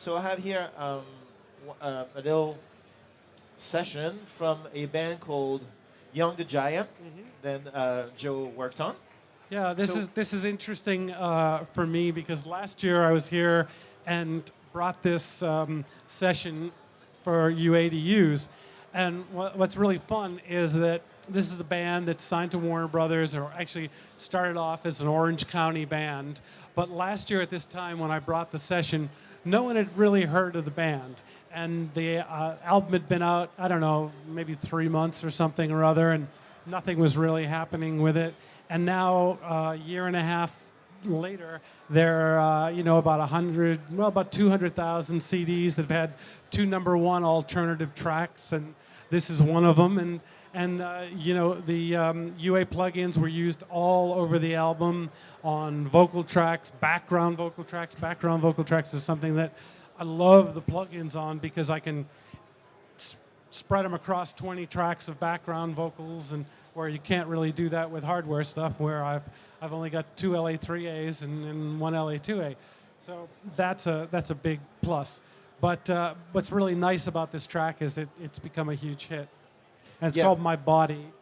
So I have here a little session from a band called Young the Giant. Then Joe worked on. Yeah, this So- is interesting for me because last year I was here and brought this session for UA to use, and what's really fun is that this is a band that's signed to Warner Brothers, or actually started off as an Orange County band. But last year at this time when I brought the session, no one had really heard of the band, and the album had been out, I don't know, maybe 3 months or something or other, and nothing was really happening with it. And now, a year and a half later, they're about 200,000 CDs that have had 2 #1 alternative tracks, and this is one of them. And the UA plugins were used all over the album on vocal tracks, background vocal tracks. Background vocal tracks is something that I love the plugins on because I can spread them across 20 tracks of background vocals, and where you can't really do that with hardware stuff, where I've only got 2 LA3As and 1 LA2A. So that's a big plus. But what's really nice about this track is that it's become a huge hit. And it's called My Body.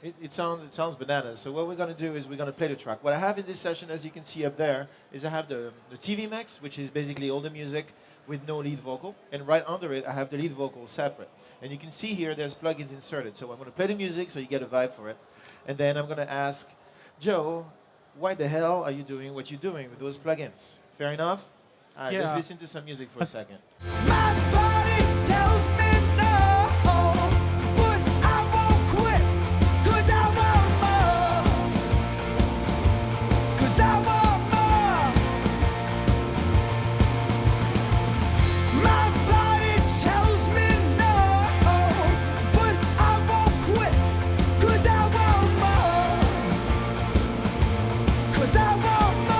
It sounds bananas. So what we're going to do is we're going to play the track. What I have in this session, as you can see up there, is I have the TV mix, which is basically all the music with no lead vocal. And right under it, I have the lead vocal separate. And you can see here there's plugins inserted. So I'm going to play the music so you get a vibe for it. And then I'm going to ask Joe, why the hell are you doing what you're doing with those plugins? Fair enough? All right, Yeah. let's listen to some music for a second. My body tells me no, but I won't quit, 'cause I want more, 'cause I want more. My body tells me no, but I won't quit, 'cause I want more, 'cause I want more.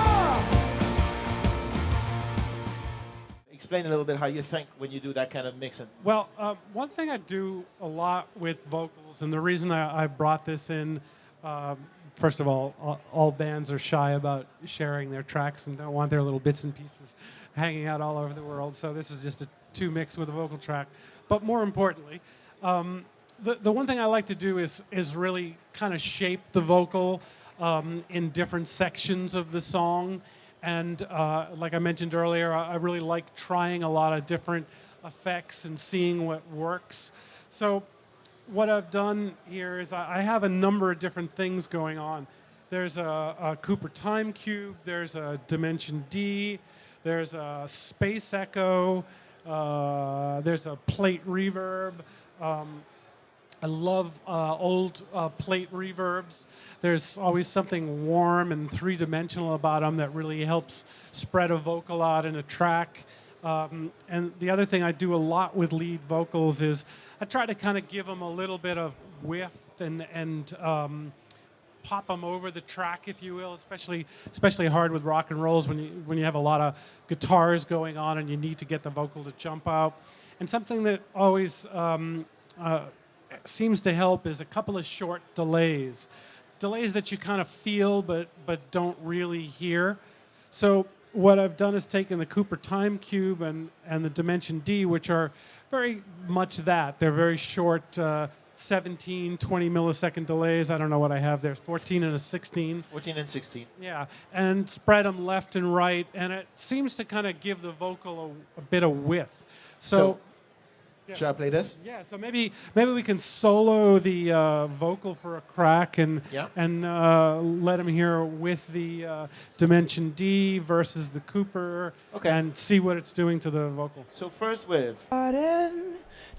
Explain a little bit how you think when you do that kind of mixing. Well, one thing I do a lot with vocals, and the reason I brought this in, first of all bands are shy about sharing their tracks and don't want their little bits and pieces hanging out all over the world. So this was just a 2 mix with a vocal track. But more importantly, the one thing I like to do is really kind of shape the vocal in different sections of the song. And like I mentioned earlier, I really like trying a lot of different effects and seeing what works. So what I've done here is I have a number of different things going on. There's a Cooper time cube, there's a Dimension D, there's a space echo, there's a plate reverb. I love old plate reverbs. There's always something warm and 3-dimensional about them that really helps spread a vocal out in a track. And the other thing I do a lot with lead vocals is I try to kind of give them a little bit of width and pop them over the track, if you will, especially hard with rock and rolls when you have a lot of guitars going on and you need to get the vocal to jump out. And something that always seems to help is a couple of short delays that you kind of feel but don't really hear. So what I've done is taken the Cooper time cube and the Dimension D, which are very much that. They're very short 17, 20 millisecond delays. I don't know what I have there. 14 and a 16. 14 and 16. Yeah, and spread them left and right, and it seems to kind of give the vocal a bit of width. So yeah. Should I play this? Yeah, so maybe we can solo the vocal for a crack and let him hear with the Dimension D versus the Cooper, and see what it's doing to the vocal. So first with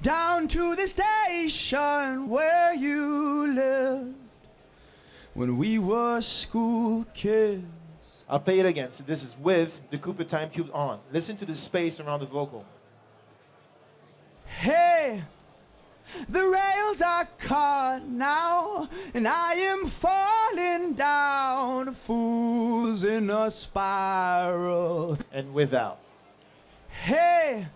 Down to the station where you lived when we were school kids. I'll play it again. So this is with the Cooper time cube on. Listen to the space around the vocal. Hey, the rails are caught now, and I am falling down, fools in a spiral. And without. Hey,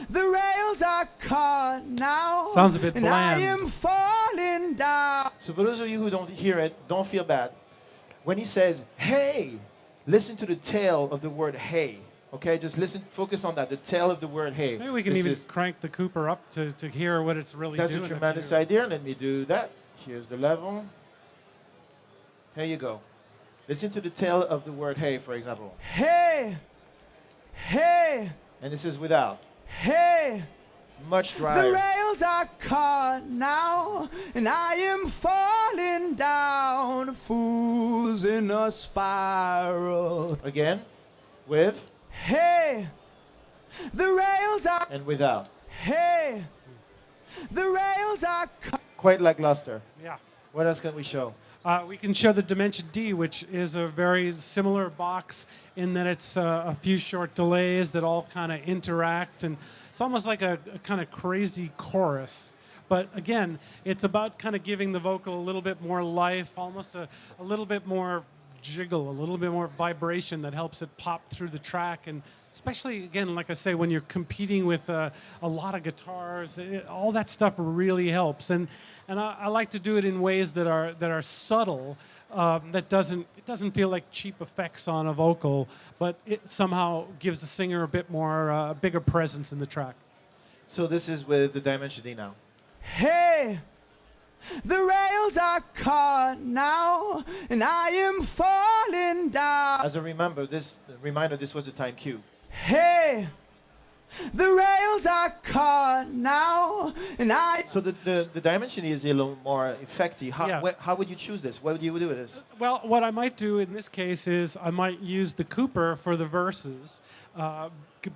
the rails are caught now, Sounds a bit and I bland. am falling down. So for those of you who don't hear it, don't feel bad. When he says, hey, listen to the tail of the word hey. Okay, just listen, focus on that, the tail of the word hey. Maybe we can even crank the Cooper up to hear what it's really That's doing. a tremendous idea. Let me do that. Here's the level. Here you go. Listen to the tail of the word hey, for example. Hey, hey, And this is without. hey. Much The drier. rails are caught now, and I am falling down, fools in a spiral. Again, with Hey, the rails are, and without. hey, the rails are caught. Quite lackluster. Yeah. What else can we show? We can show the Dimension D, which is a very similar box in that it's a few short delays that all kind of interact, and it's almost like a kind of crazy chorus. But again, it's about kind of giving the vocal a little bit more life, almost a little bit more jiggle, a little bit more vibration that helps it pop through the track. And especially, again, like I say, when you're competing with a lot of guitars, all that stuff really helps. And I like to do it in ways that are subtle, it doesn't feel like cheap effects on a vocal, but it somehow gives the singer a bit more bigger presence in the track. So this is with the Dimension D now. Hey, the rails are caught now, and I am falling down. As a reminder, this was the time cube. Hey, the rails are caught now, and I. So the Dimension D is a little more effective. How, Yeah. how would you choose this? What would you do with this? Well, what I might do in this case is I might use the Cooper for the verses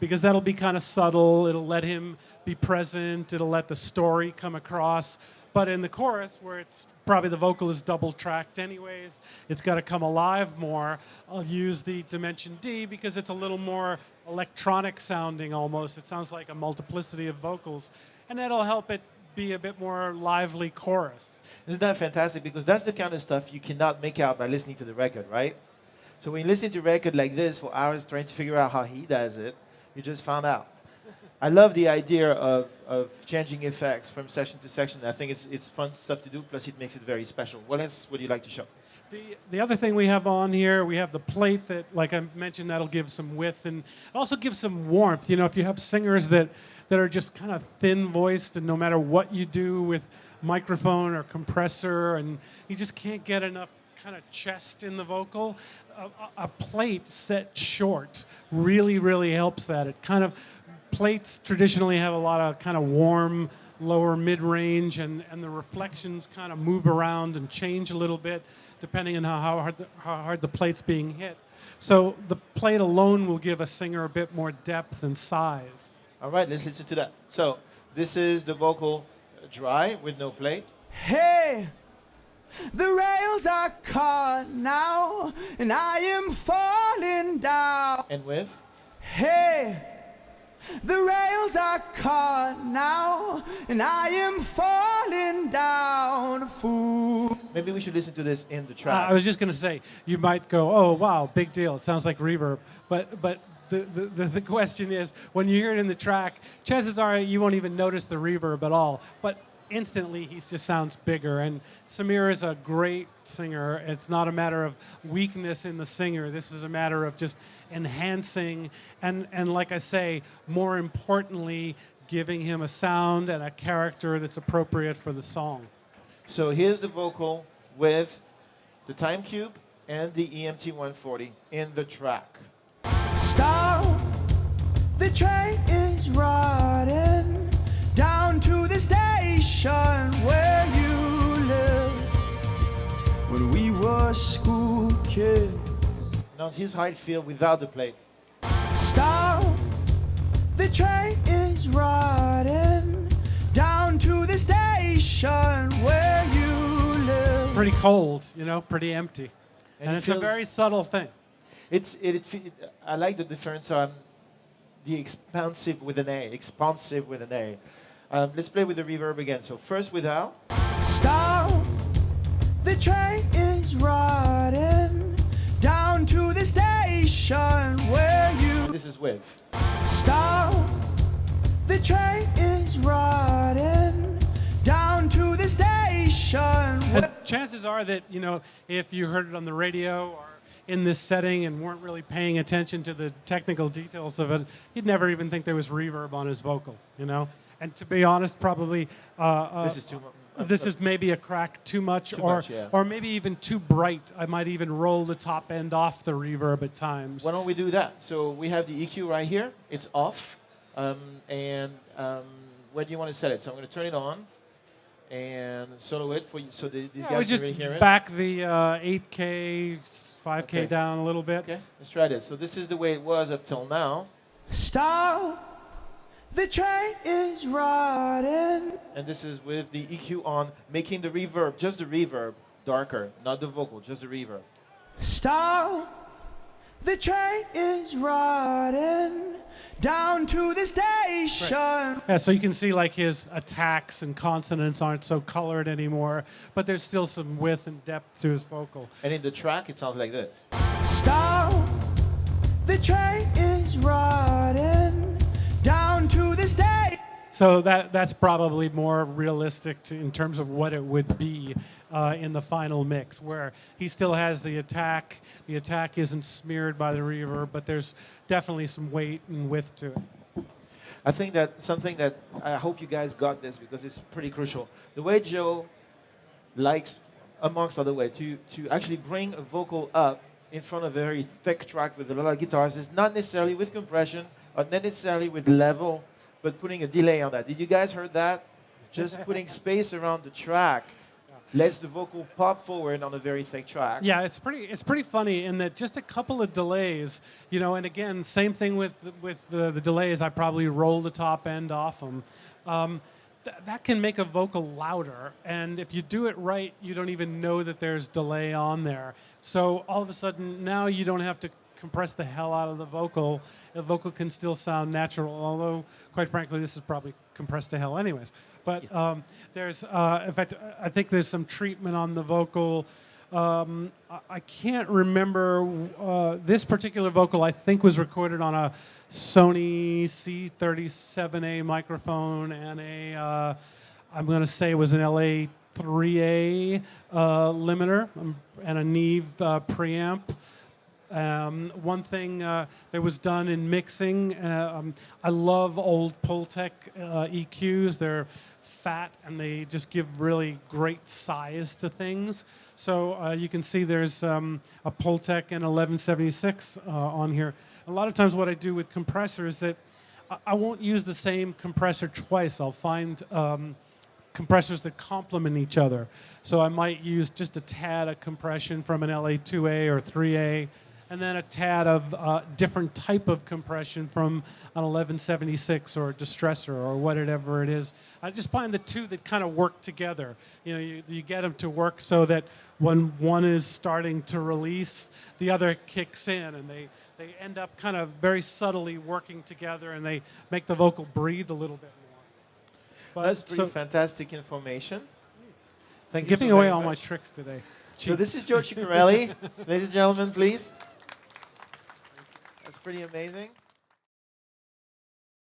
because that'll be kind of subtle. It'll let him be present. It'll let the story come across. But in the chorus, where it's probably the vocal is double tracked anyways, it's got to come alive more. I'll use the Dimension D because it's a little more electronic sounding almost. It sounds like a multiplicity of vocals. And that'll help it be a bit more lively chorus. Isn't that fantastic? Because that's the kind of stuff you cannot make out by listening to the record, right? So when you listen to a record like this for hours trying to figure out how he does it, you just found out. I love the idea of changing effects from section to section. I think it's fun stuff to do, plus it makes it very special. What else would you like to show? The other thing we have on here, we have the plate that, like I mentioned, that'll give some width and also give some warmth. You know, if you have singers that are just kind of thin-voiced and no matter what you do with microphone or compressor and you just can't get enough kind of chest in the vocal, a plate set short really, really helps that. It kind of, plates traditionally have a lot of kind of warm, lower mid-range, and the reflections kind of move around and change a little bit depending on how hard the plate's being hit. So the plate alone will give a singer a bit more depth and size. All right, let's listen to that. So this is the vocal dry with no plate. Hey, the rails are caught now, and I am falling down. And with? Hey, the rails are caught now, and I am falling down, fool. Maybe we should listen to this in the track. I was just going to say, you might go, oh, wow, big deal. It sounds like reverb. But the question is, when you hear it in the track, chances are you won't even notice the reverb at all. But instantly, he just sounds bigger. And Samir is a great singer. It's not a matter of weakness in the singer. This is a matter of just enhancing and like I say, more importantly, giving him a sound and a character that's appropriate for the song. So here's the vocal with the time cube and the EMT 140 in the track. Stop, the train is riding down to the station where you lived when we were school kids. Now here's how it feels without the plate. Stop, the train is riding down to the station where you live. Pretty cold, you know, pretty empty. And it it's a feels- very subtle thing. I like the difference on the expansive with an A, expansive with an A. Let's play with the reverb again. So first without. Stop, the train is riding down to the station where you. This is with. Stop, the train is riding down to the station. And chances are that, you know, if you heard it on the radio or in this setting and weren't really paying attention to the technical details of it, he'd never even think there was reverb on his vocal, you know? And to be honest, probably This is too much. this is maybe a crack too much, Yeah. or maybe even too bright. I might even roll the top end off the reverb at times. Why don't we do that? So we have the EQ right here. It's off. Where do you want to set it? So I'm going to turn it on and solo it for you, so these We guys can just really hear it. back the 8K, 5K Okay. down a little bit. Okay, let's try this. So this is the way it was up till now. Stop, the train is riding. And this is with the EQ on, making the reverb, just the reverb, darker, not the vocal, just the reverb. Stop, the train is riding down to the station. Yeah, so you can see like his attacks and consonants aren't so colored anymore, but there's still some width and depth to his vocal. And in the track, it sounds like this. Stop, the train is riding down to the station. So that's probably more realistic in terms of what it would be in the final mix, where he still has the attack. The attack isn't smeared by the reverb, but there's definitely some weight and width to it. I think that something that I hope you guys got this because it's pretty crucial. The way Joe likes, amongst other ways, to actually bring a vocal up in front of a very thick track with a lot of guitars is not necessarily with compression or not necessarily with level, but putting a delay on that. Did you guys heard that? Just putting space around the track lets the vocal pop forward on a very thick track. Yeah, it's pretty funny in that just a couple of delays, you know, and again, same thing with the delays. I probably roll the top end off them. That can make a vocal louder, and if you do it right, you don't even know that there's delay on there. So all of a sudden, now you don't have to compress the hell out of the vocal. The vocal can still sound natural, although, quite frankly, this is probably compressed to hell anyways. But there's, in fact, I think there's some treatment on the vocal. I can't remember, this particular vocal I think was recorded on a Sony C37A microphone and I'm going to say it was an LA3A limiter and a Neve preamp. One thing that was done in mixing, I love old Pultec EQs. They're fat and they just give really great size to things. So you can see there's a Pultec and 1176 on here. A lot of times what I do with compressors is that I won't use the same compressor twice. I'll find compressors that complement each other. So I might use just a tad of compression from an LA2A or 3A, and then a tad of different type of compression from an 1176 or a distressor or whatever it is. I just find the two that kind of work together. You know, you get them to work so that when one is starting to release, the other kicks in, and they end up kind of very subtly working together, and they make the vocal breathe a little bit more. But That's pretty fantastic information. Thank you giving so away very all my much. tricks today. So this is Joe Chiccarelli. Ladies and gentlemen, please. That's pretty amazing.